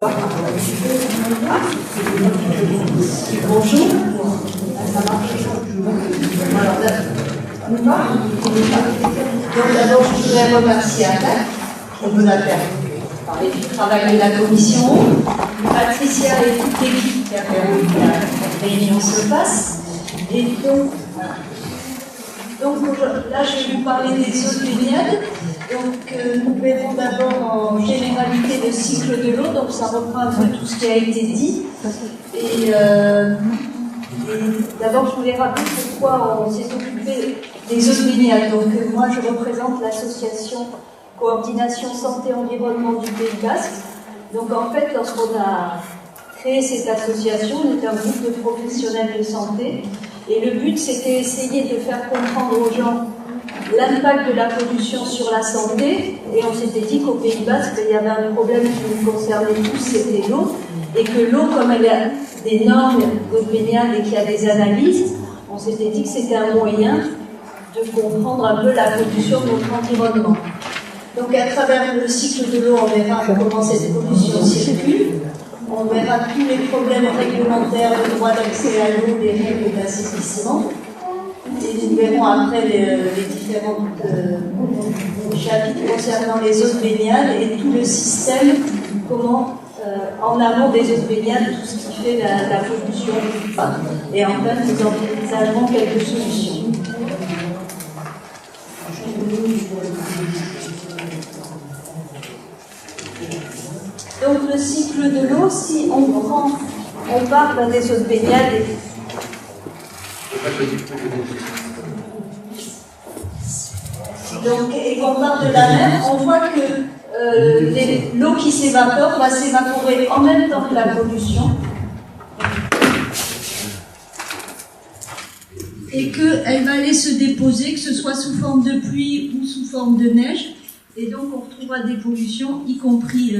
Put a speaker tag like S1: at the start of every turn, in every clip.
S1: Bonjour. Ça marche. Donc d'abord, je voudrais remercier Anna, on peut la faire parler du travail de la commission, Patricia et toute l'équipe qui a permis que la réunion se passe. Et donc là, je vais vous parler des eaux de baignade. Donc nous verrons d'abord en généralité le cycle de l'eau, donc ça reprend un peu tout ce qui a été dit. Et d'abord, je voulais rappeler pourquoi on s'est occupé des eaux de baignade. Donc moi, je représente l'association Coordination Santé-Environnement du Pays Basque. Donc en fait, lorsqu'on a créé cette association, on était un groupe de professionnels de santé. Et le but, c'était essayer de faire comprendre aux gens l'impact de la pollution sur la santé, et on s'était dit qu'au Pays Basque, il y avait un problème qui nous concernait tous, c'était l'eau, et que l'eau, comme elle a des normes d'eau de baignade et qu'il y a des analyses, on s'était dit que c'était un moyen de comprendre un peu la pollution de notre environnement. Donc à travers le cycle de l'eau, on verra comment cette pollution circule, on verra tous les problèmes réglementaires, le droit d'accès à l'eau, les règles d'assainissement. Et nous verrons après les différents chapitres concernant les eaux de baignade et tout le système, comment en amont des eaux de baignade, tout ce qui fait la pollution. Et enfin, nous envisagerons quelques solutions. Donc le cycle de l'eau, si on part des eaux de baignade et qu'on part de la mer, on voit que l'eau qui s'évapore va s'évaporer en même temps que la pollution et qu'elle va aller se déposer, que ce soit sous forme de pluie ou sous forme de neige, et donc on retrouvera des pollutions, y compris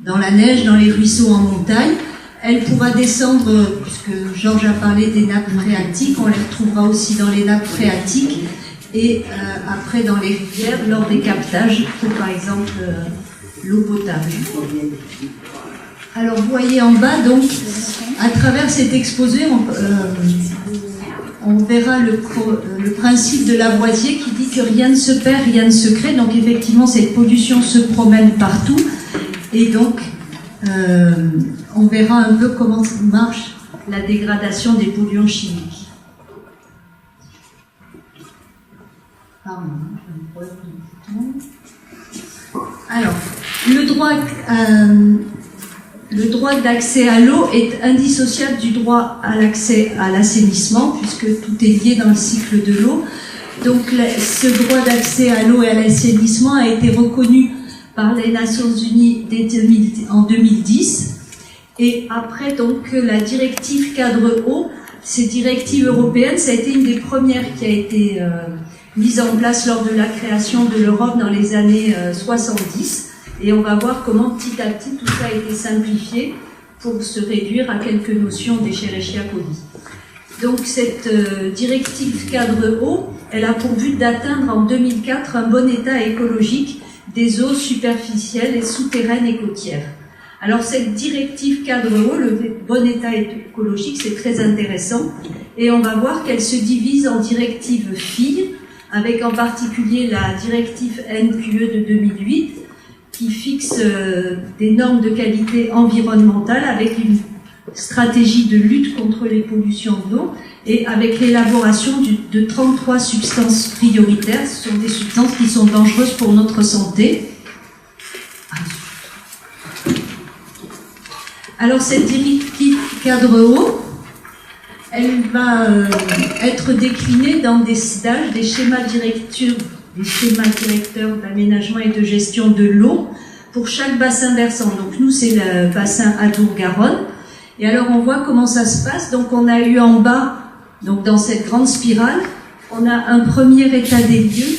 S1: dans la neige, dans les ruisseaux en montagne. Elle pourra descendre, puisque Georges a parlé des nappes phréatiques, on les retrouvera aussi dans les nappes phréatiques et après dans les rivières lors des captages pour par exemple l'eau potable. Alors vous voyez en bas, donc à travers cet exposé, on verra le principe de Lavoisier qui dit que rien ne se perd, rien ne se crée. Donc effectivement cette pollution se promène partout et donc on verra un peu comment marche la dégradation des polluants chimiques. Alors, le droit d'accès à l'eau est indissociable du droit à l'accès à l'assainissement, puisque tout est lié dans le cycle de l'eau. Donc, ce droit d'accès à l'eau et à l'assainissement a été reconnu par les Nations Unies en 2010. Et après, donc, la directive cadre eau, ces directives européennes, ça a été une des premières qui a été mise en place lors de la création de l'Europe dans les années 70. Et on va voir comment petit à petit tout ça a été simplifié pour se réduire à quelques notions d'Escherichia coli. Donc cette directive cadre eau, elle a pour but d'atteindre en 2004 un bon état écologique des eaux superficielles et souterraines et côtières. Alors cette directive cadre eau, le bon état écologique, c'est très intéressant et on va voir qu'elle se divise en directives filles, avec en particulier la directive NQE de 2008 qui fixe des normes de qualité environnementale avec une stratégie de lutte contre les pollutions de l'eau et avec l'élaboration de 33 substances prioritaires. Ce sont des substances qui sont dangereuses pour notre santé. Alors cette directive cadre eau, elle va être déclinée dans des stages, des schémas directeurs d'aménagement et de gestion de l'eau pour chaque bassin versant. Donc nous, c'est le bassin Adour-Garonne. Et alors, on voit comment ça se passe. Donc on a eu en bas, donc dans cette grande spirale, on a un premier état des lieux.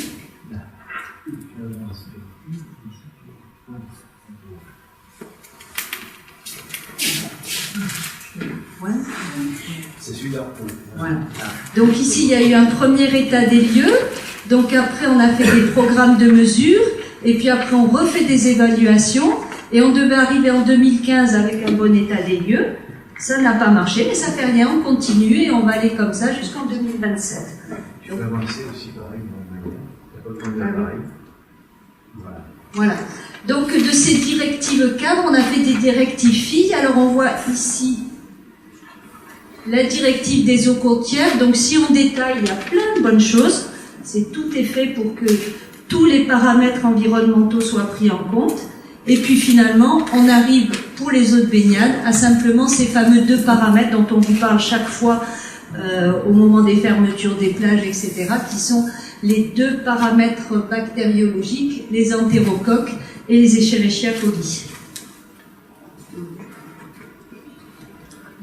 S2: C'est celui-là.
S1: Voilà. Donc ici, il y a eu un premier état des lieux. Donc après, on a fait des programmes de mesure. Et puis après, on refait des évaluations. Et on devait arriver en 2015 avec un bon état des lieux. Ça n'a pas marché, mais ça fait rien, on continue et on va aller comme ça jusqu'en 2027.
S2: Tu peux avancer aussi pareil, il n'y a pas besoin de l'appareil.
S1: Voilà. Donc de ces directives cadres, on a fait des directives filles. Alors on voit ici la directive des eaux côtières. Donc si on détaille, il y a plein de bonnes choses. Tout est fait pour que tous les paramètres environnementaux soient pris en compte. Et puis finalement, on arrive pour les eaux de baignade à simplement ces fameux 2 paramètres dont on vous parle chaque fois au moment des fermetures des plages, etc., qui sont les 2 paramètres bactériologiques, les entérocoques et les Escherichia coli.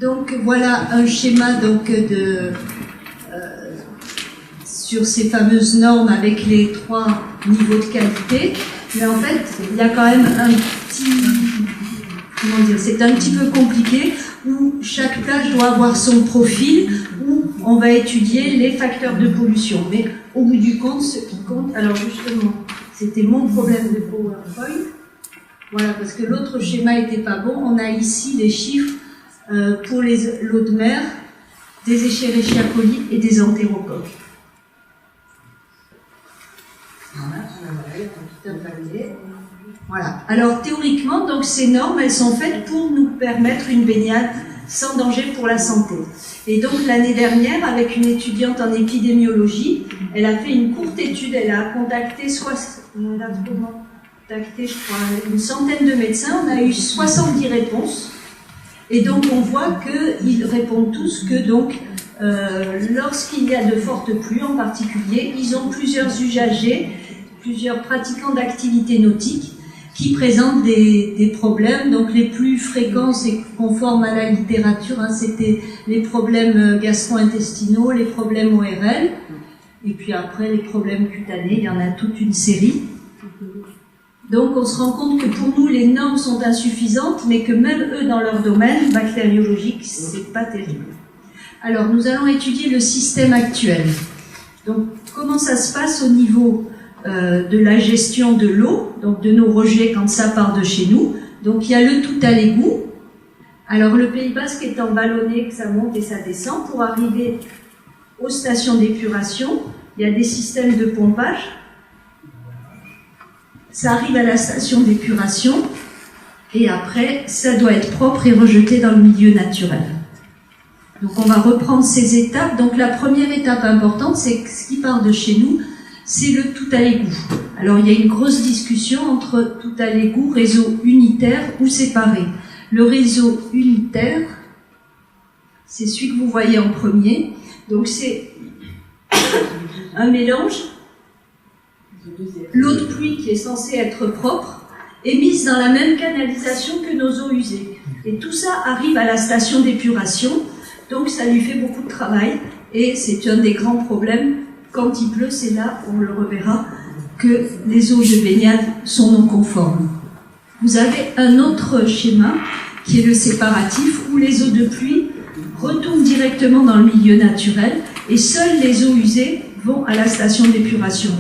S1: Donc voilà un schéma donc, sur ces fameuses normes avec les 3 niveaux de qualité. Mais en fait, il y a quand même un petit... Comment dire, c'est un petit peu compliqué, où chaque plage doit avoir son profil, où on va étudier les facteurs de pollution. Mais au bout du compte, ce qui compte... Alors justement, c'était mon problème de PowerPoint. Voilà, parce que l'autre schéma n'était pas bon. On a ici les chiffres pour l'eau de mer, des Escherichia coli et des entérocoques. Voilà. Alors théoriquement, donc ces normes, elles sont faites pour nous permettre une baignade sans danger pour la santé. Et donc l'année dernière, avec une étudiante en épidémiologie, elle a fait une courte étude. Elle a contacté je crois, une centaine de médecins. On a eu 70 réponses. Et donc on voit qu'ils répondent tous que donc lorsqu'il y a de fortes pluies en particulier, ils ont plusieurs usagers, plusieurs pratiquants d'activités nautiques qui présentent des problèmes. Donc les plus fréquents, c'est conforme à la littérature, hein, c'était les problèmes gastro-intestinaux, les problèmes ORL, et puis après les problèmes cutanés, il y en a toute une série. Donc on se rend compte que pour nous les normes sont insuffisantes, mais que même eux dans leur domaine bactériologique, c'est pas terrible. Alors nous allons étudier le système actuel. Donc comment ça se passe au niveau de la gestion de l'eau, donc de nos rejets quand ça part de chez nous. Donc il y a le tout à l'égout. Alors le Pays Basque étant vallonné, que ça monte et ça descend, pour arriver aux stations d'épuration, il y a des systèmes de pompage. Ça arrive à la station d'épuration et après ça doit être propre et rejeté dans le milieu naturel. Donc on va reprendre ces étapes. Donc la première étape importante, c'est que ce qui part de chez nous, c'est le tout à l'égout. Alors il y a une grosse discussion entre tout à l'égout, réseau unitaire ou séparé. Le réseau unitaire, c'est celui que vous voyez en premier. Donc c'est un mélange. L'eau de pluie qui est censée être propre est mise dans la même canalisation que nos eaux usées. Et tout ça arrive à la station d'épuration, donc ça lui fait beaucoup de travail. Et c'est un des grands problèmes. Quand il pleut, c'est là, on le reverra, que les eaux de baignade sont non conformes. Vous avez un autre schéma qui est le séparatif, où les eaux de pluie retournent directement dans le milieu naturel et seules les eaux usées vont à la station d'épuration.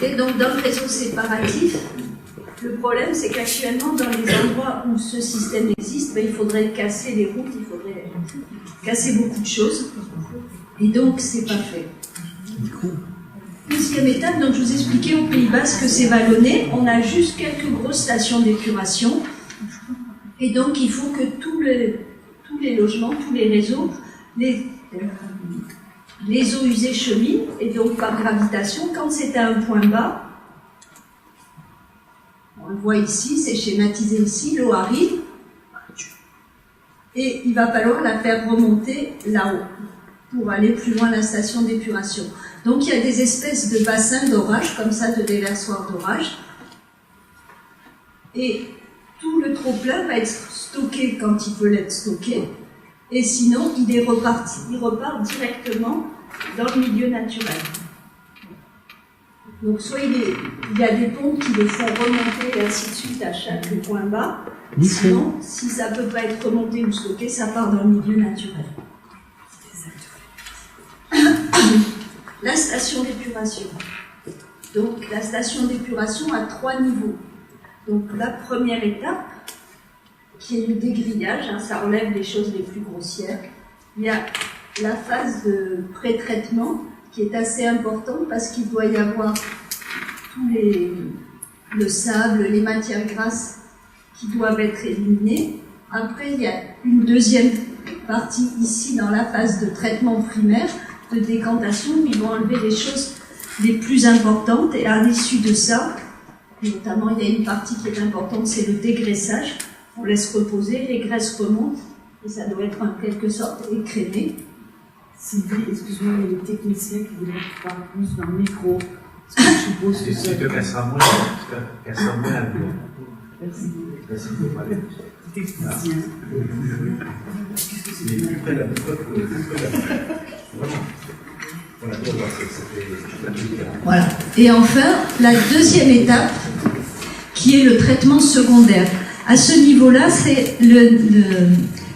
S1: Et donc dans le réseau séparatif, le problème c'est qu'actuellement dans les endroits où ce système existe, il faudrait casser les routes, il faudrait casser beaucoup de choses, et donc c'est pas fait. Deuxième étape, donc je vous expliquais au Pays Basque que c'est vallonné, on a juste quelques grosses stations d'épuration, et donc il faut que tous les logements, tous les réseaux, les eaux usées cheminent, et donc par gravitation, quand c'est à un point bas, on le voit ici, c'est schématisé ici, l'eau arrive, et il va falloir la faire remonter là-haut, pour aller plus loin à la station d'épuration. Donc il y a des espèces de bassins d'orage, comme ça, de déversoirs d'orage, et tout le trop-plein va être stocké quand il peut l'être stocké, et sinon il repart directement dans le milieu naturel. Donc soit il y a des pompes qui les font remonter et ainsi de suite à chaque point bas. Sinon, si ça ne peut pas être remonté ou stocké, ça part dans le milieu naturel. La station d'épuration. Donc la station d'épuration a 3 niveaux. Donc la première étape, qui est le dégrillage, hein, ça relève les choses les plus grossières. Il y a la phase de pré-traitement qui est assez importante parce qu'il doit y avoir le sable, les matières grasses qui doivent être éliminées. Après, il y a une deuxième partie ici dans la phase de traitement primaire, de décantation, où ils vont enlever les choses les plus importantes. Et à l'issue de ça, notamment, il y a une partie qui est importante, c'est le dégraissage. On laisse reposer, les graisses remontent, et ça doit être en quelque sorte écrémé.
S3: Sylvie, excuse-moi, il y a des techniciens qui voudraient parler plus dans le micro. Je suppose que
S2: c'est que qu'elle sera moins à vous.
S3: Merci.
S2: Merci de parler.
S3: Technicien.
S1: Voilà. Et enfin, la deuxième étape, qui est le traitement secondaire. À ce niveau-là, c'est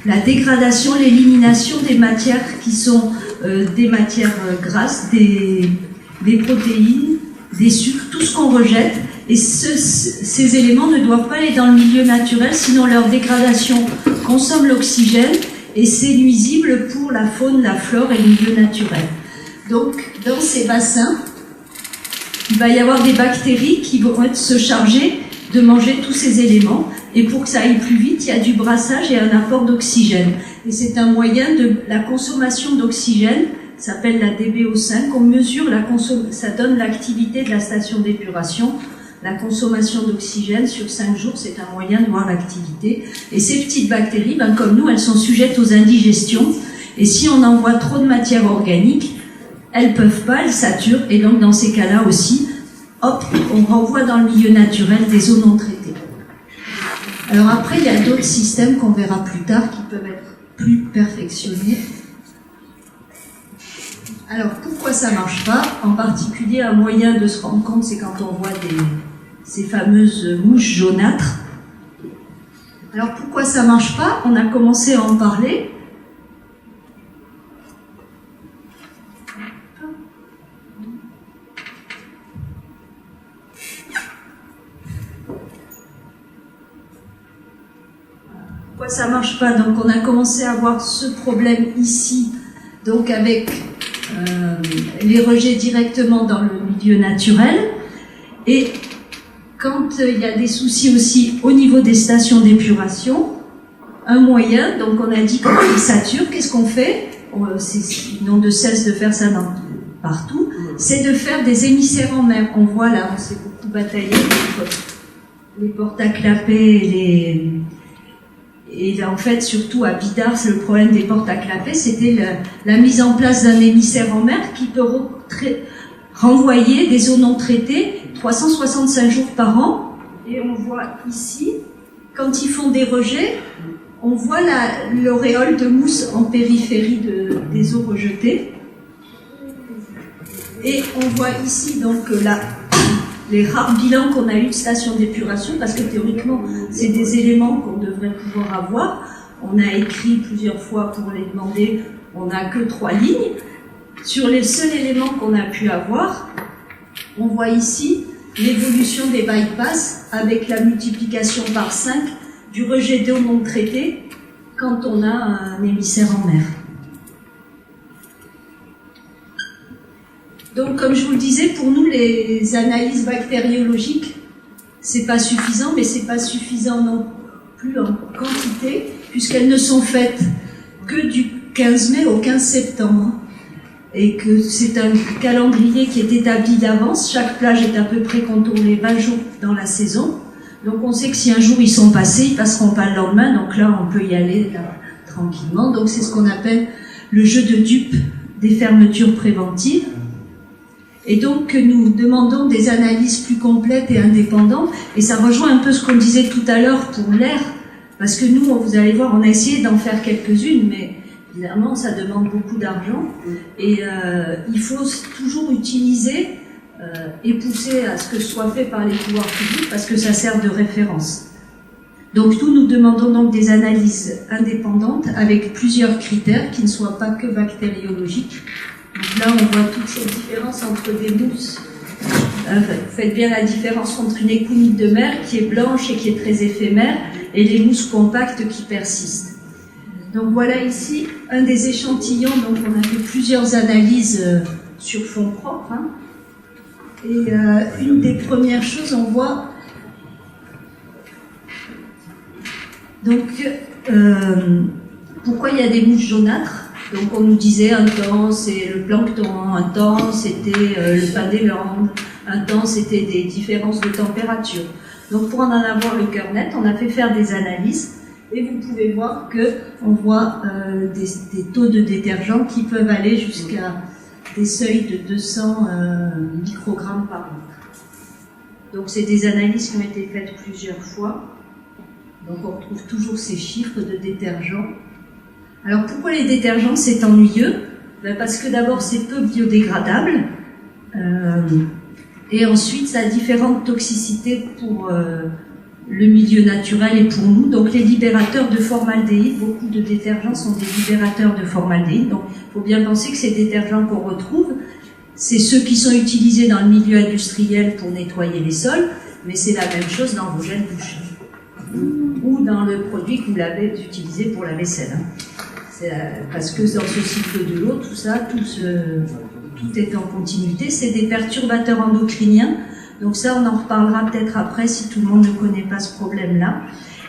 S1: la dégradation, l'élimination des matières qui sont des matières grasses, des protéines, des sucres, tout ce qu'on rejette. Et ces éléments ne doivent pas aller dans le milieu naturel, sinon leur dégradation consomme l'oxygène et c'est nuisible pour la faune, la flore et le milieu naturel. Donc, dans ces bassins, il va y avoir des bactéries qui vont se charger de manger tous ces éléments. Et pour que ça aille plus vite, il y a du brassage et un apport d'oxygène. Et c'est un moyen de la consommation d'oxygène, ça s'appelle la DBO5. On mesure ça donne l'activité de la station d'épuration. La consommation d'oxygène sur 5 jours, c'est un moyen de voir l'activité. Et ces petites bactéries, comme nous, elles sont sujettes aux indigestions. Et si on envoie trop de matière organique, elles peuvent pas, elles saturent. Et donc, dans ces cas-là aussi, hop, on renvoie dans le milieu naturel des eaux non traitées. Alors après, il y a d'autres systèmes qu'on verra plus tard qui peuvent être plus perfectionnés. Alors, pourquoi ça marche pas? En particulier, un moyen de se rendre compte, c'est quand on voit ces fameuses mouches jaunâtres. Alors, pourquoi ça marche pas? On a commencé à en parler. Pourquoi ça marche pas? Donc, on a commencé à voir ce problème ici, donc avec les rejets directement dans le milieu naturel. Et quand il y a des soucis aussi au niveau des stations d'épuration, un moyen, donc on a dit quand ils saturent, qu'est-ce qu'on fait? Ils n'ont de cesse de faire ça partout, c'est de faire des émissaires en mer. On voit là, on s'est beaucoup bataillé contre les portes à clapet et là, en fait, surtout à Bidart, c'est le problème des portes à clapet, c'était la mise en place d'un émissaire en mer qui peut renvoyer des eaux non traitées 365 jours par an. Et on voit ici, quand ils font des rejets, on voit l'auréole de mousse en périphérie des eaux rejetées. Et on voit ici donc les rares bilans qu'on a eu de stations d'épuration, parce que théoriquement, c'est des éléments qu'on devrait pouvoir avoir. On a écrit plusieurs fois pour les demander, on n'a que 3 lignes. Sur les seuls éléments qu'on a pu avoir, on voit ici l'évolution des bypass avec la multiplication par 5 du rejet d'eau non traitée quand on a un émissaire en mer. Donc, comme je vous le disais, pour nous, les analyses bactériologiques, c'est pas suffisant, mais c'est pas suffisant non plus en quantité, puisqu'elles ne sont faites que du 15 mai au 15 septembre. Et que c'est un calendrier qui est établi d'avance. Chaque plage est à peu près contournée 20 jours dans la saison. Donc, on sait que si un jour ils sont passés, ils passeront pas le lendemain. Donc là, on peut y aller là, tranquillement. Donc, c'est ce qu'on appelle le jeu de dupes des fermetures préventives. Et donc, nous demandons des analyses plus complètes et indépendantes. Et ça rejoint un peu ce qu'on disait tout à l'heure pour l'air. Parce que nous, vous allez voir, on a essayé d'en faire quelques-unes, mais évidemment, ça demande beaucoup d'argent. Et il faut toujours utiliser est poussé à ce que ce soit fait par les pouvoirs publics parce que ça sert de référence. Donc nous demandons donc des analyses indépendantes avec plusieurs critères qui ne soient pas que bactériologiques. Donc là on voit toute cette différence entre des mousses. Faites bien la différence entre une écoumite de mer qui est blanche et qui est très éphémère et les mousses compactes qui persistent. Donc voilà ici un des échantillons, donc on a fait plusieurs analyses sur fond propre. Hein. Et une des premières choses, on voit donc pourquoi il y a des mouches jaunâtres. Donc on nous disait un temps c'est le plancton, un temps c'était le pain des landes, un temps c'était des différences de température. Donc pour en avoir le cœur net, on a fait faire des analyses et vous pouvez voir qu'on voit des taux de détergents qui peuvent aller jusqu'à des seuils de 200 microgrammes par litre. Donc c'est des analyses qui ont été faites plusieurs fois. Donc on retrouve toujours ces chiffres de détergents. Alors pourquoi les détergents c'est ennuyeux? Parce que d'abord c'est peu biodégradable et ensuite ça a différentes toxicités pour le milieu naturel et pour nous. Donc les libérateurs de formaldéhyde, beaucoup de détergents sont des libérateurs de formaldéhyde. Donc il faut bien penser que ces détergents qu'on retrouve, c'est ceux qui sont utilisés dans le milieu industriel pour nettoyer les sols, mais c'est la même chose dans vos gels douches ou dans le produit que vous l'avez utilisé pour la vaisselle. Parce que dans ce cycle de l'eau, tout ça, tout est en continuité. C'est des perturbateurs endocriniens. Donc ça, on en reparlera peut-être après si tout le monde ne connaît pas ce problème-là.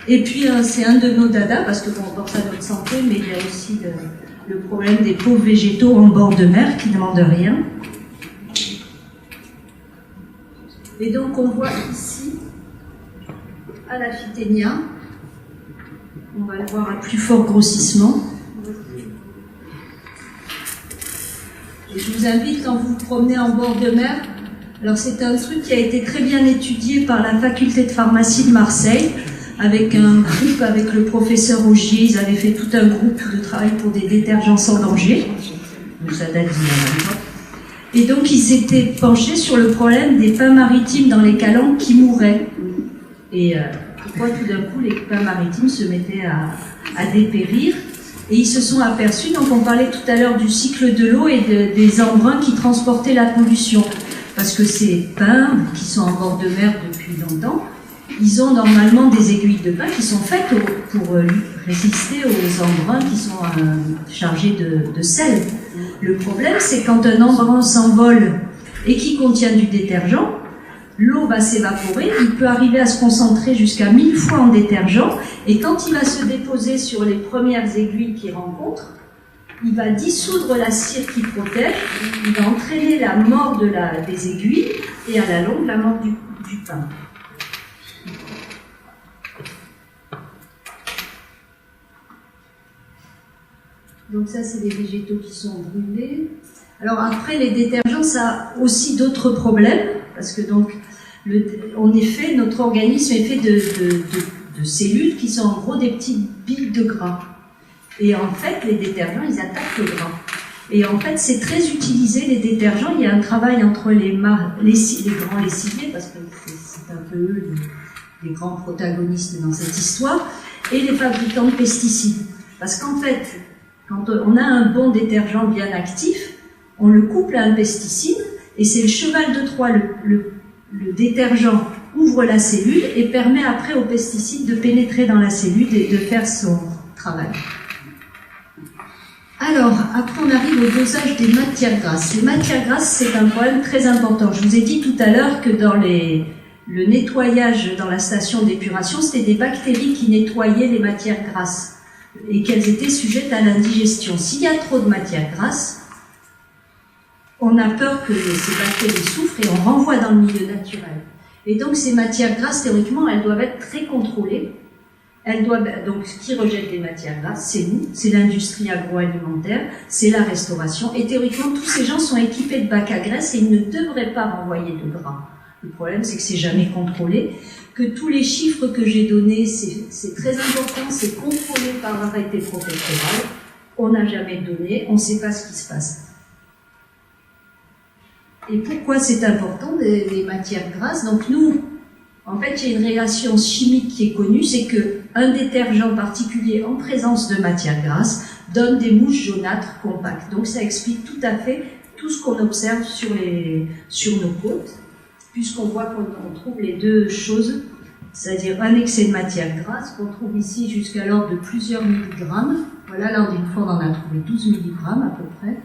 S1: Et puis, c'est un de nos dadas, parce que bon, on pense à notre santé, mais il y a aussi le problème des pauvres végétaux en bord de mer qui ne demandent rien. Et donc, on voit ici, à la Phyténia, on va le voir à plus fort grossissement. Et je vous invite, quand vous vous promenez en bord de mer, alors c'est un truc qui a été très bien étudié par la faculté de pharmacie de Marseille, avec un groupe, avec le professeur Augier, ils avaient fait tout un groupe de travail pour des détergents sans danger. Donc ça date d'il y a longtemps. Et donc ils s'étaient penchés sur le problème des pins maritimes dans les calanques qui mouraient. Et pourquoi tout d'un coup les pins maritimes se mettaient à dépérir. Et ils se sont aperçus, donc on parlait tout à l'heure du cycle de l'eau et des embruns qui transportaient la pollution. Parce que ces pins qui sont en bord de mer depuis longtemps, ils ont normalement des aiguilles de pin qui sont faites pour résister aux embruns qui sont chargés de sel. Le problème, c'est quand un embrun s'envole et qui contient du détergent, l'eau va s'évaporer, il peut arriver à se concentrer jusqu'à 1000 fois en détergent, et quand il va se déposer sur les premières aiguilles qu'il rencontre, il va dissoudre la cire qui protège, il va entraîner la mort des aiguilles, et à la longue, la mort du pain. Donc ça, c'est les végétaux qui sont brûlés. Alors après, les détergents, ça a aussi d'autres problèmes, parce que donc, en effet, notre organisme est fait de cellules qui sont en gros des petites billes de gras. Et en fait, les détergents, ils attaquent le gras. Et en fait, c'est très utilisé, les détergents. Il y a un travail entre les grands lessiviers, parce que c'est un peu eux les grands protagonistes dans cette histoire, et les fabricants de pesticides. Parce qu'en fait, quand on a un bon détergent bien actif, on le couple à un pesticide, et c'est le cheval de Troie. Le détergent ouvre la cellule et permet après au pesticide de pénétrer dans la cellule et de faire son travail. Alors, après on arrive au dosage des matières grasses. Les matières grasses, c'est un problème très important. Je vous ai dit tout à l'heure que dans le nettoyage dans la station d'épuration, c'était des bactéries qui nettoyaient les matières grasses et qu'elles étaient sujettes à l'indigestion. S'il y a trop de matières grasses, on a peur que ces bactéries souffrent et on renvoie dans le milieu naturel. Et donc ces matières grasses, théoriquement, elles doivent être très contrôlées. Donc qui rejette les matières grasses, c'est nous, c'est l'industrie agroalimentaire, c'est la restauration. Et théoriquement, tous ces gens sont équipés de bacs à graisse et ils ne devraient pas renvoyer de gras. Le problème, c'est que c'est jamais contrôlé. Que tous les chiffres que j'ai donnés, c'est très important, c'est contrôlé par l'arrêté préfectoral. On n'a jamais donné, on ne sait pas ce qui se passe. Et pourquoi c'est important, les matières grasses? Donc nous, en fait, il y a une réaction chimique qui est connue, c'est qu'un détergent particulier en présence de matières grasses donne des mouches jaunâtres compactes. Donc ça explique tout à fait tout ce qu'on observe sur nos côtes, puisqu'on voit qu'on trouve les deux choses, c'est-à-dire un excès de matière grasse qu'on trouve ici jusqu'à l'ordre de plusieurs milligrammes. Voilà, lors d'une fois on en a trouvé 12 milligrammes à peu près.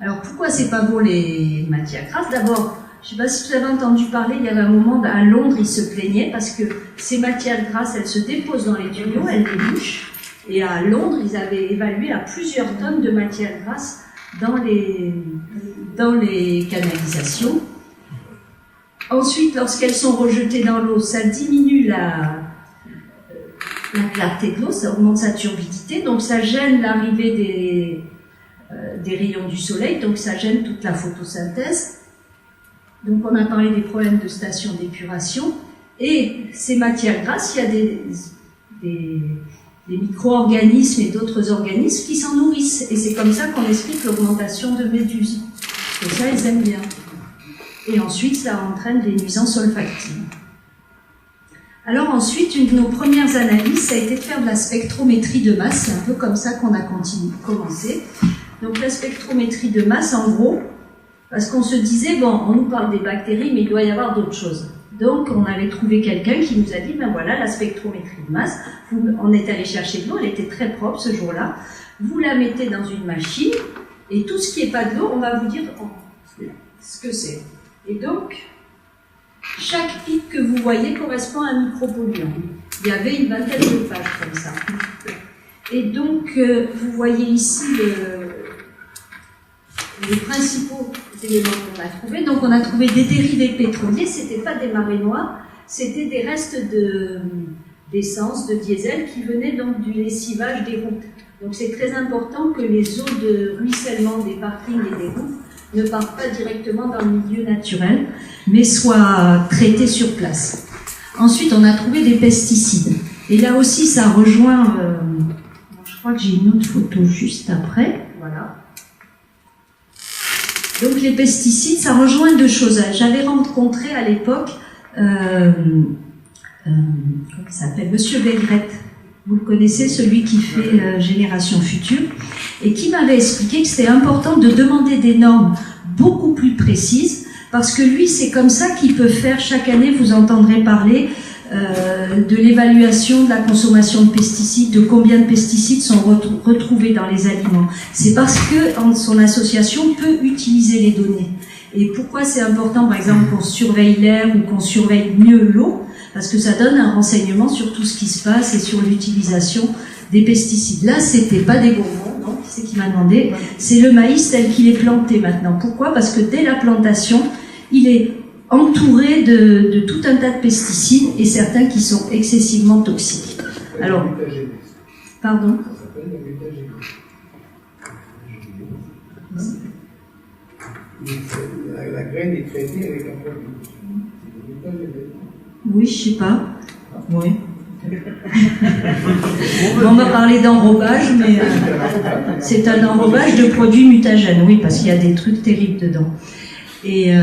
S1: Alors pourquoi c'est pas bon les matières grasses? D'abord, je ne sais pas si vous avez entendu parler, il y avait un moment à Londres, ils se plaignaient parce que ces matières grasses, elles se déposent dans les tuyaux, elles débouchent. Et à Londres, ils avaient évalué à plusieurs tonnes de matières grasses dans les canalisations. Ensuite, lorsqu'elles sont rejetées dans l'eau, ça diminue la clarté de l'eau, ça augmente sa turbidité, donc ça gêne l'arrivée des rayons du soleil, donc ça gêne toute la photosynthèse. Donc on a parlé des problèmes de station d'épuration. Et ces matières grasses, il y a des micro-organismes et d'autres organismes qui s'en nourrissent. Et c'est comme ça qu'on explique l'augmentation de méduses. Parce que ça, ils aiment bien. Et ensuite, ça entraîne des nuisances olfactives. Alors ensuite, une de nos premières analyses, ça a été de faire de la spectrométrie de masse. C'est un peu comme ça qu'on a commencé. Donc la spectrométrie de masse, en gros, parce qu'on se disait, bon, on nous parle des bactéries, mais il doit y avoir d'autres choses. Donc, on avait trouvé quelqu'un qui nous a dit, ben voilà, la spectrométrie de masse, on est allé chercher de l'eau, elle était très propre ce jour-là, vous la mettez dans une machine, et tout ce qui n'est pas de l'eau, on va vous dire ce que c'est. Et donc, chaque pic que vous voyez correspond à un micropolluant. Il y avait une vingtaine de pages comme ça. Et donc, vous voyez ici les principaux éléments qu'on a trouvés. Donc on a trouvé des dérivés pétroliers, c'était pas des marées noires, c'était des restes d'essence, de diesel qui venaient donc du lessivage des routes. Donc c'est très important que les eaux de ruissellement des parkings et des routes ne partent pas directement dans le milieu naturel, mais soient traitées sur place. Ensuite, on a trouvé des pesticides. Et là aussi, ça rejoint... je crois que j'ai une autre photo juste après. Voilà. Donc les pesticides, ça rejoint deux choses. J'avais rencontré à l'époque, comment il s'appelle, Monsieur Begrette. Vous le connaissez, celui qui fait Génération Future, et qui m'avait expliqué que c'était important de demander des normes beaucoup plus précises, parce que lui, c'est comme ça qu'il peut faire chaque année, vous entendrez parler de l'évaluation de la consommation de pesticides, de combien de pesticides sont retrouvés dans les aliments. C'est parce que son association peut utiliser les données. Et pourquoi c'est important, par exemple, qu'on surveille l'air ou qu'on surveille mieux l'eau? Parce que ça donne un renseignement sur tout ce qui se passe et sur l'utilisation des pesticides. Là, c'était pas des bonbons, non? Qui c'est qui m'a demandé? C'est le maïs tel qu'il est planté maintenant. Pourquoi? Parce que dès la plantation, il est entouré de tout un tas de pesticides et certains qui sont excessivement toxiques. Alors, pardon?
S2: Ça s'appelle la métagénèse. La graine est traitée avec un produit.
S1: Oui, je sais pas. Oui. On va parler d'enrobage, mais c'est un enrobage de produits mutagènes, oui, parce qu'il y a des trucs terribles dedans. Et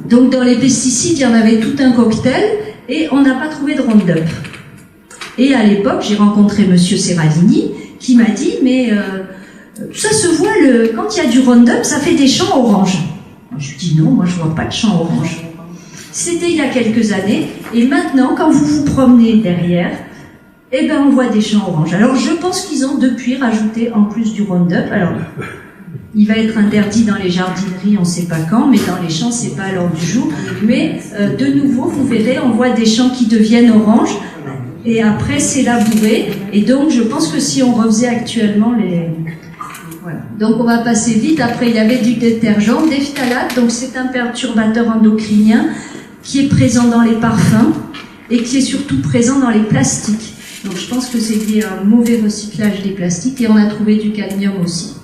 S1: donc dans les pesticides, il y en avait tout un cocktail, et on n'a pas trouvé de Roundup. Et à l'époque, j'ai rencontré Monsieur Serralini, qui m'a dit, mais ça se voit, quand il y a du Roundup, ça fait des champs oranges. Je lui dis non, moi je vois pas de champs oranges. C'était il y a quelques années, et maintenant, quand vous vous promenez derrière, eh ben on voit des champs oranges. Alors je pense qu'ils ont depuis rajouté en plus du Roundup. Alors il va être interdit dans les jardineries, on ne sait pas quand, mais dans les champs, c'est pas à l'ordre du jour. Mais de nouveau, vous verrez, on voit des champs qui deviennent oranges, et après c'est labouré. Et donc je pense que si on refaisait actuellement les... Voilà. Donc on va passer vite. Après il y avait du détergent, des phtalates, donc c'est un perturbateur endocrinien qui est présent dans les parfums et qui est surtout présent dans les plastiques. Donc je pense que c'est lié à un mauvais recyclage des plastiques, et on a trouvé du cadmium aussi.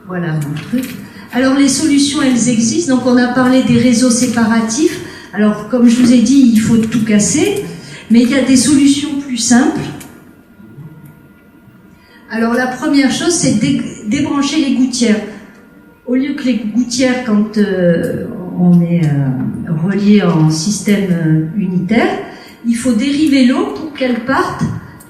S1: Voilà mon truc. Alors les solutions, elles existent. Donc on a parlé des réseaux séparatifs. Alors comme je vous ai dit, il faut tout casser, mais il y a des solutions plus simples. Alors la première chose, c'est débrancher les gouttières. au lieu que les gouttières, quand on est relié en système unitaire, il faut dériver l'eau pour qu'elle parte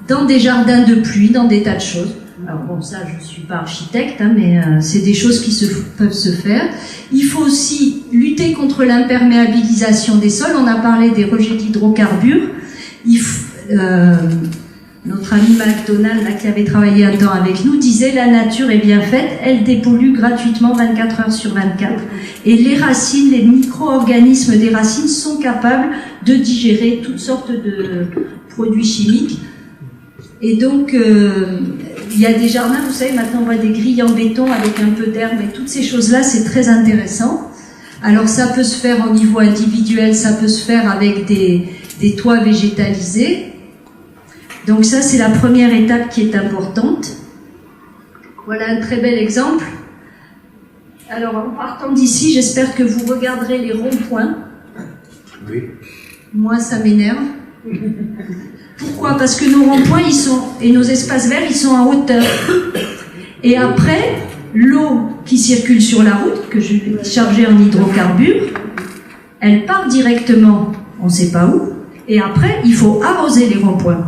S1: dans des jardins de pluie, dans des tas de choses. Alors bon, ça, je ne suis pas architecte, hein, mais c'est des choses qui peuvent se faire. Il faut aussi lutter contre l'imperméabilisation des sols. On a parlé des rejets d'hydrocarbures. Notre ami McDonald, là, qui avait travaillé un temps avec nous, disait « La nature est bien faite, elle dépollue gratuitement 24 heures sur 24. » Et les racines, les micro-organismes des racines sont capables de digérer toutes sortes de produits chimiques. Et donc, il y a des jardins, vous savez, maintenant on voit des grilles en béton avec un peu d'herbe et toutes ces choses-là, c'est très intéressant. Alors ça peut se faire au niveau individuel, ça peut se faire avec des toits végétalisés. Donc ça, c'est la première étape qui est importante. Voilà un très bel exemple. Alors, en partant d'ici, j'espère que vous regarderez les ronds-points.
S2: Oui.
S1: Moi, ça m'énerve. Pourquoi? Parce que nos ronds-points, et nos espaces verts, ils sont en hauteur. Et après, l'eau qui circule sur la route, que je vais charger en hydrocarbures, elle part directement, on ne sait pas où, et après, il faut arroser les ronds-points.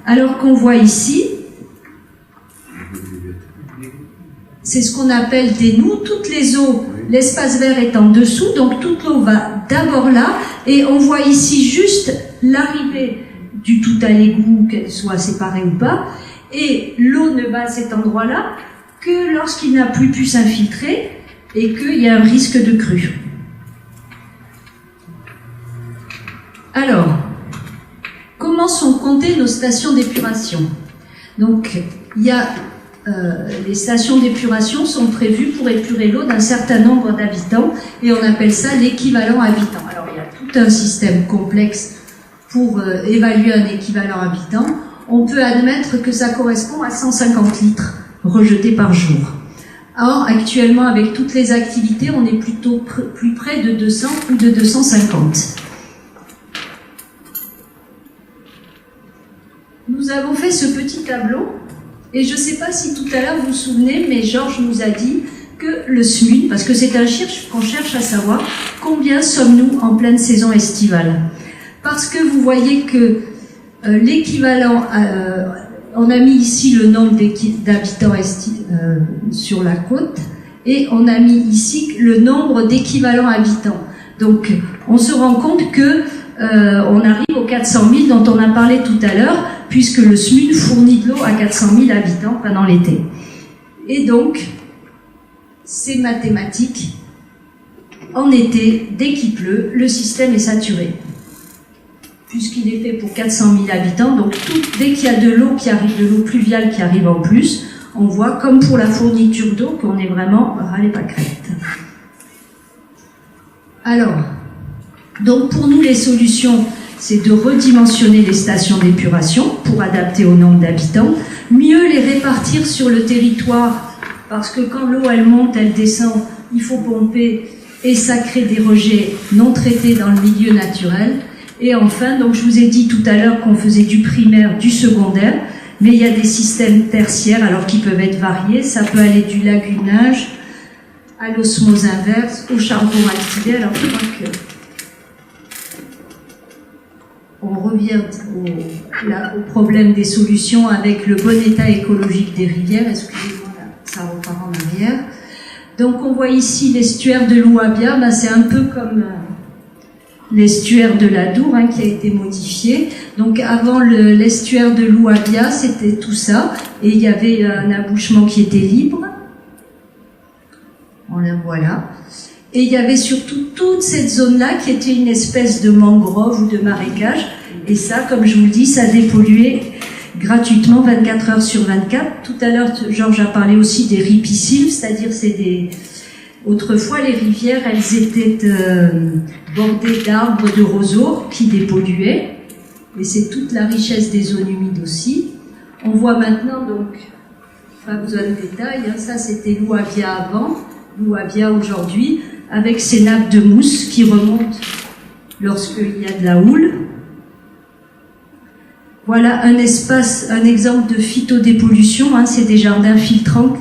S1: Alors qu'on voit ici, c'est ce qu'on appelle des noues. Toutes les eaux, l'espace vert est en dessous, donc toute l'eau va d'abord là, et on voit ici juste l'arrivée du tout à l'égout, qu'elle soit séparée ou pas, et l'eau ne va à cet endroit-là que lorsqu'il n'a plus pu s'infiltrer et qu'il y a un risque de crue. Alors, comment sont comptées nos stations d'épuration? Donc, il y a les stations d'épuration sont prévues pour épurer l'eau d'un certain nombre d'habitants et on appelle ça l'équivalent habitant. Alors, il y a tout un système complexe pour évaluer un équivalent habitant. On peut admettre que ça correspond à 150 litres rejetés par jour. Or, actuellement, avec toutes les activités, on est plutôt plus près de 200 ou de 250. Nous avons fait ce petit tableau, et je ne sais pas si tout à l'heure vous vous souvenez, mais Georges nous a dit que le SMUD, parce que c'est un chiffre qu'on cherche à savoir, combien sommes-nous en pleine saison estivale? Parce que vous voyez que l'équivalent, on a mis ici le nombre d'habitants sur la côte, et on a mis ici le nombre d'équivalents habitants. Donc, on se rend compte que on arrive aux 400 000 dont on a parlé tout à l'heure, puisque le SMUD fournit de l'eau à 400 000 habitants pendant l'été. Et donc, c'est mathématique. En été, dès qu'il pleut, le système est saturé, puisqu'il est fait pour 400 000 habitants. Donc, dès qu'il y a de l'eau qui arrive, de l'eau pluviale qui arrive en plus, on voit, comme pour la fourniture d'eau, qu'on est vraiment ras les pâquerettes. Alors, donc pour nous, les solutions, c'est de redimensionner les stations d'épuration pour adapter au nombre d'habitants, mieux les répartir sur le territoire, parce que quand l'eau, elle monte, elle descend, il faut pomper, et ça crée des rejets non traités dans le milieu naturel. Et enfin, donc je vous ai dit tout à l'heure qu'on faisait du primaire, du secondaire, mais il y a des systèmes tertiaires, alors qui peuvent être variés. Ça peut aller du lagunage à l'osmose inverse, au charbon activé. Alors je crois que on revient au problème des solutions avec le bon état écologique des rivières. Excusez-moi, là, ça repart en arrière. Donc on voit ici l'estuaire de l'Ouabia, ben, c'est un peu comme l'estuaire de l'Adour, qui a été modifié. Donc avant l'estuaire de l'Ouabia, c'était tout ça, et il y avait un abouchement qui était libre. Voilà. Et il y avait surtout toute cette zone-là qui était une espèce de mangrove ou de marécage. Et ça, comme je vous le dis, ça dépolluait gratuitement 24 heures sur 24. Tout à l'heure, Georges a parlé aussi des ripisylves, c'est-à-dire autrefois, les rivières, elles étaient bordées d'arbres de roseaux qui dépolluaient. Et c'est toute la richesse des zones humides aussi. On voit maintenant, donc, pas besoin de détails, ça c'était l'Ouabia avant, l'Ouabia aujourd'hui, avec ces nappes de mousse qui remontent lorsqu'il y a de la houle. Voilà un exemple de phytodépollution, c'est des jardins filtrants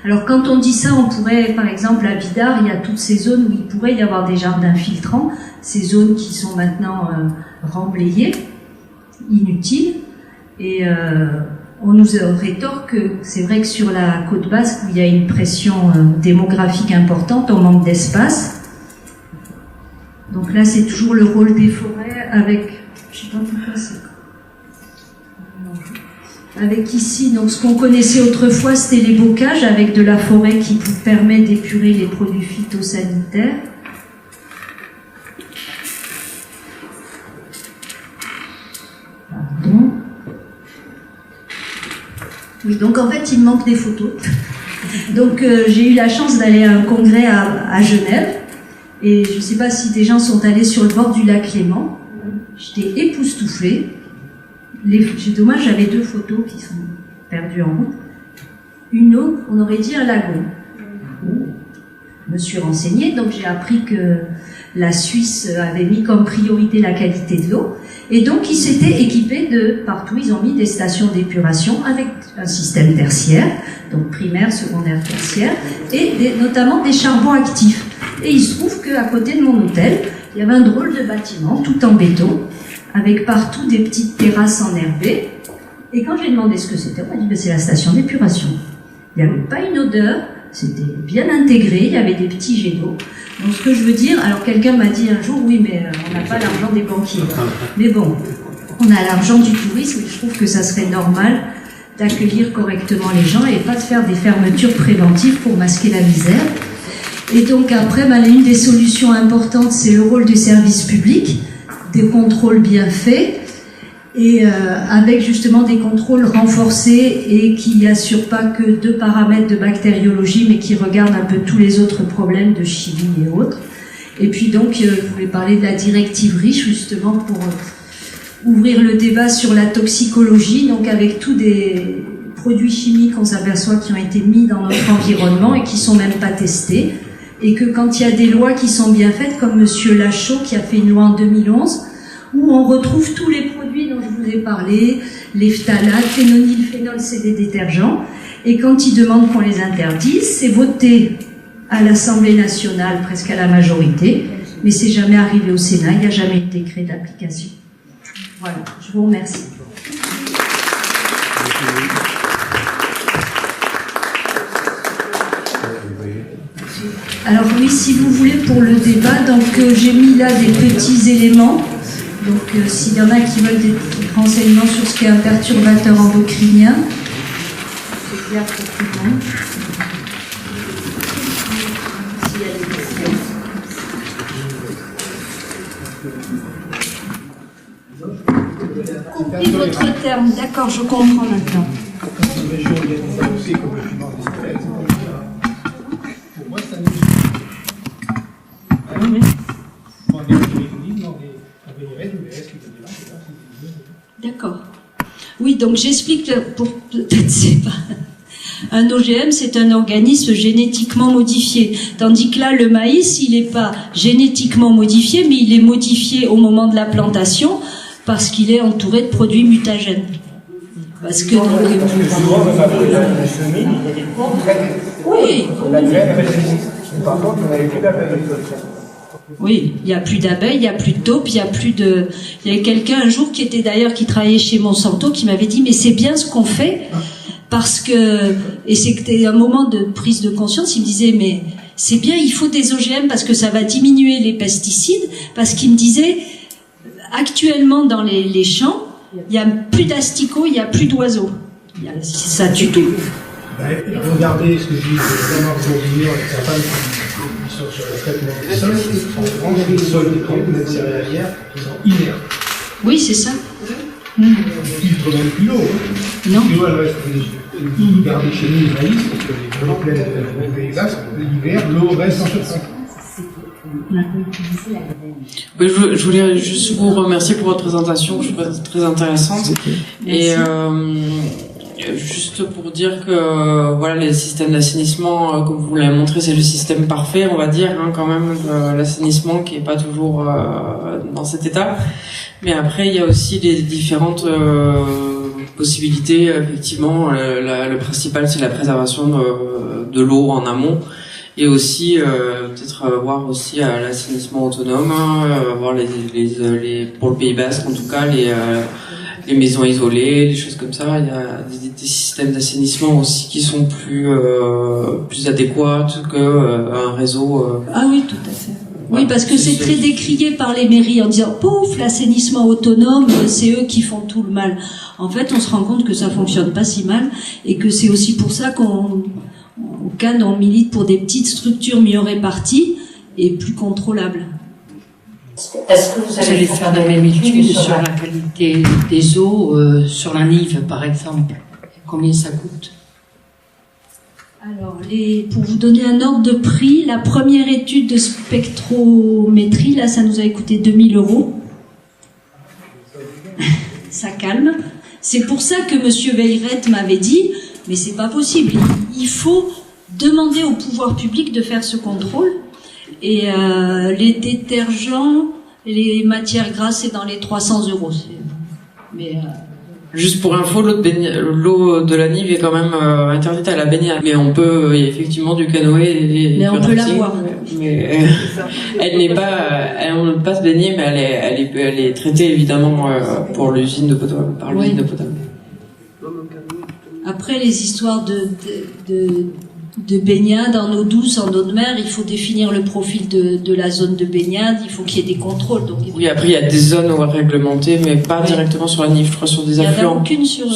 S1: Alors quand on dit ça, on pourrait, par exemple, à Bidart, il y a toutes ces zones où il pourrait y avoir des jardins filtrants, ces zones qui sont maintenant remblayées, inutiles, et on nous rétorque que c'est vrai que sur la côte basque, où il y a une pression démographique importante, on manque d'espace. Donc là, c'est toujours le rôle des forêts avec, je sais pas pourquoi c'est... Avec ici, donc ce qu'on connaissait autrefois, c'était les bocages avec de la forêt qui permet d'épurer les produits phytosanitaires. Pardon. Oui, donc en fait, il me manque des photos. Donc j'ai eu la chance d'aller à un congrès à Genève, et je ne sais pas si des gens sont allés sur le bord du lac Léman. J'étais époustouflée. C'est dommage, j'avais 2 photos qui sont perdues en route. Une autre, on aurait dit un lagon. Je me suis renseignée, donc j'ai appris que la Suisse avait mis comme priorité la qualité de l'eau. Et donc ils s'étaient équipés de, partout, ils ont mis des stations d'épuration avec un système tertiaire, donc primaire, secondaire, tertiaire, et notamment des charbons actifs. Et il se trouve qu'à côté de mon hôtel, il y avait un drôle de bâtiment, tout en béton, avec partout des petites terrasses enherbées. Et quand j'ai demandé ce que c'était, on m'a dit ben, c'est la station d'épuration. Il n'y avait pas une odeur, c'était bien intégré, il y avait des petits jets d'eau. Donc ce que je veux dire, alors quelqu'un m'a dit un jour, oui mais on n'a pas l'argent des banquiers. Mais bon, on a l'argent du tourisme, et je trouve que ça serait normal d'accueillir correctement les gens et pas de faire des fermetures préventives pour masquer la misère. Et donc après, ben, une des solutions importantes, c'est le rôle du service public, des contrôles bien faits, et avec justement des contrôles renforcés et qui n'assurent pas que 2 paramètres de bactériologie, mais qui regardent un peu tous les autres problèmes de chimie et autres. Et puis donc, je voulais parler de la directive REACH, justement, pour ouvrir le débat sur la toxicologie, donc avec tous des produits chimiques, on s'aperçoit, qui ont été mis dans notre environnement et qui sont même pas testés. Et que quand il y a des lois qui sont bien faites, comme Monsieur Lachaud qui a fait une loi en 2011, où on retrouve tous les produits dont je vous ai parlé, les phtalates, phénolphénol, c'est des détergents, et quand ils demandent qu'on les interdise, c'est voté à l'Assemblée nationale, presque à la majorité, mais c'est jamais arrivé au Sénat, il n'y a jamais eu de décret d'application. Voilà, je vous remercie. Alors oui, si vous voulez, pour le débat, donc j'ai mis là des petits éléments. Donc s'il y en a qui veulent des renseignements sur ce qu'est un perturbateur endocrinien, c'est clair pour tout le monde. Compris votre terme, d'accord, je comprends maintenant. D'accord. Oui, donc j'explique pour peut-être c'est pas. Un OGM, c'est un organisme génétiquement modifié. Tandis que là, le maïs, il n'est pas génétiquement modifié, mais il est modifié au moment de la plantation parce qu'il est entouré de produits mutagènes. Parce que dans les... Oui.
S2: Par contre, on n'avait plus d'abeilles.
S1: Oui, il n'y a plus d'abeilles, il n'y a plus de taupes, il y a plus de... Il y avait quelqu'un un jour qui était d'ailleurs, qui travaillait chez Monsanto, qui m'avait dit, mais c'est bien ce qu'on fait, parce que... Et c'était un moment de prise de conscience, il me disait, mais c'est bien, il faut des OGM parce que ça va diminuer les pesticides, parce qu'il me disait, actuellement dans les champs, il n'y a plus d'asticots, il n'y a plus d'oiseaux. Ça tue tout.
S2: Regardez ce que je dis de Bernard Bourguignon avec sa femme qui sont sur le traitement des sols, qui sont rangés des sols des plantes, même céréalières, qui sont inertes.
S1: Oui, c'est ça.
S2: On filtre même plus l'eau.
S1: Non.
S2: Tu vois, nous garder chez nous le maïs, parce que les plantes pleines de paysages, l'hiver, l'eau reste en surface.
S4: Oui, je voulais juste vous remercier pour votre présentation, que je trouve très intéressante. Et juste pour dire que voilà, les systèmes d'assainissement, comme vous l'avez montré, c'est le système parfait, on va dire, hein, quand même, l'assainissement qui est pas toujours dans cet état. Mais après, il y a aussi les différentes possibilités, effectivement, le principal c'est la préservation de l'eau en amont, et aussi peut-être voir aussi à l'assainissement autonome, voir pour le Pays Basque en tout cas les maisons isolées, des choses comme ça. Il y a des systèmes d'assainissement aussi qui sont plus adéquats qu'un réseau.
S1: Ah oui, tout à fait. Oui, parce que c'est très décrié par les mairies en disant « Pouf, l'assainissement autonome, c'est eux qui font tout le mal ». En fait, on se rend compte que ça fonctionne pas si mal et que c'est aussi pour ça qu'au Cannes, on milite pour des petites structures mieux réparties et plus contrôlables.
S5: Est-ce que vous allez faire la même étude sur la qualité des eaux, sur la Nive par exemple? Combien ça coûte?
S1: Alors, pour vous donner un ordre de prix, la première étude de spectrométrie, là, ça nous avait coûté 2000 €. Ça calme. C'est pour ça que M. Veilleret m'avait dit, mais c'est pas possible. Il faut demander au pouvoir public de faire ce contrôle. Et les détergents, les matières grasses, c'est dans les 300 €. Mais
S4: juste pour info, l'eau de la Nive est quand même interdite à la baignade, mais on peut, il y a effectivement du canoë.
S1: Mais on peut la boire.
S4: Mais elle n'est pas, on ne peut pas se baigner, mais elle est traitée évidemment pour l'usine de potable, par l'usine de potable.
S1: Après, les histoires de baignade en eau douce, en eau de mer, il faut définir le profil de la zone de baignade, il faut qu'il y ait des contrôles. Donc,
S4: oui, après il y a des zones réglementées, mais pas directement sur la Nive, je crois, sur des affluents.
S1: Il n'y en a aucune sur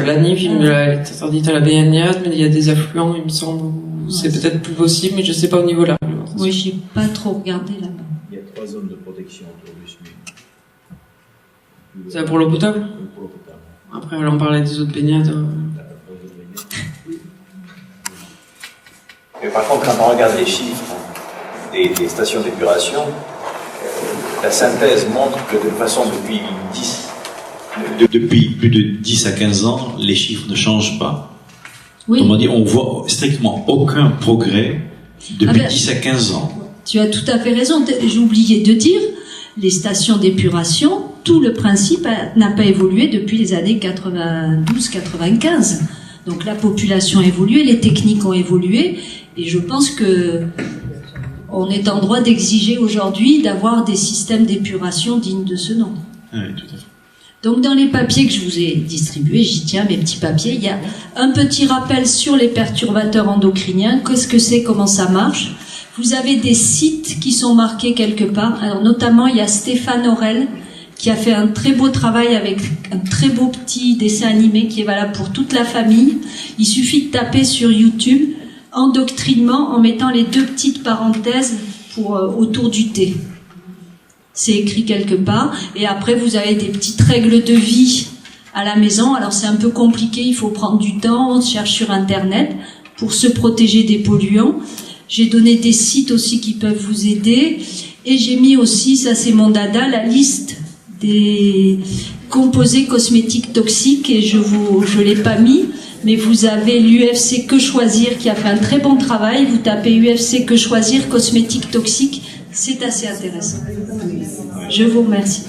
S4: la Nive, elle est interdite à la baignade, mais il y a des affluents, il me semble, c'est peut-être plus possible, mais je sais pas au niveau là.
S1: Oui, j'ai pas trop regardé là-bas.
S6: Il y a 3 zones de protection autour du SMUC.
S4: C'est pour l'eau potable?
S6: Pour l'eau potable.
S4: Après, on parlait des eaux de baignade.
S6: Mais par contre, quand on regarde les chiffres des stations d'épuration, la synthèse montre que de toute façon, depuis plus de 10 à 15 ans, les chiffres ne changent pas.
S1: Oui.
S6: Autrement dit, on voit strictement aucun progrès depuis 10 à 15 ans.
S1: Tu as tout à fait raison. J'ai oublié de dire, les stations d'épuration, tout le principe n'a pas évolué depuis les années 92-95. Donc la population a évolué, les techniques ont évolué, et je pense que on est en droit d'exiger aujourd'hui d'avoir des systèmes d'épuration dignes de ce nom.
S6: Oui, tout à fait.
S1: Donc dans les papiers que je vous ai distribués, j'y tiens mes petits papiers, il y a un petit rappel sur les perturbateurs endocriniens, qu'est-ce que c'est, comment ça marche. Vous avez des sites qui sont marqués quelque part, alors notamment il y a Stéphane Aurel, qui a fait un très beau travail avec un très beau petit dessin animé qui est valable pour toute la famille. Il suffit de taper sur YouTube « endoctrinement » en mettant les 2 petites parenthèses autour du T. C'est écrit quelque part. Et après, vous avez des petites règles de vie à la maison. Alors, c'est un peu compliqué, il faut prendre du temps. On cherche sur Internet pour se protéger des polluants. J'ai donné des sites aussi qui peuvent vous aider. Et j'ai mis aussi, ça c'est mon dada, la liste des composés cosmétiques toxiques, et je l'ai pas mis, mais vous avez l'UFC Que Choisir qui a fait un très bon travail. Vous tapez UFC Que Choisir cosmétiques toxiques, c'est assez intéressant. Je vous remercie.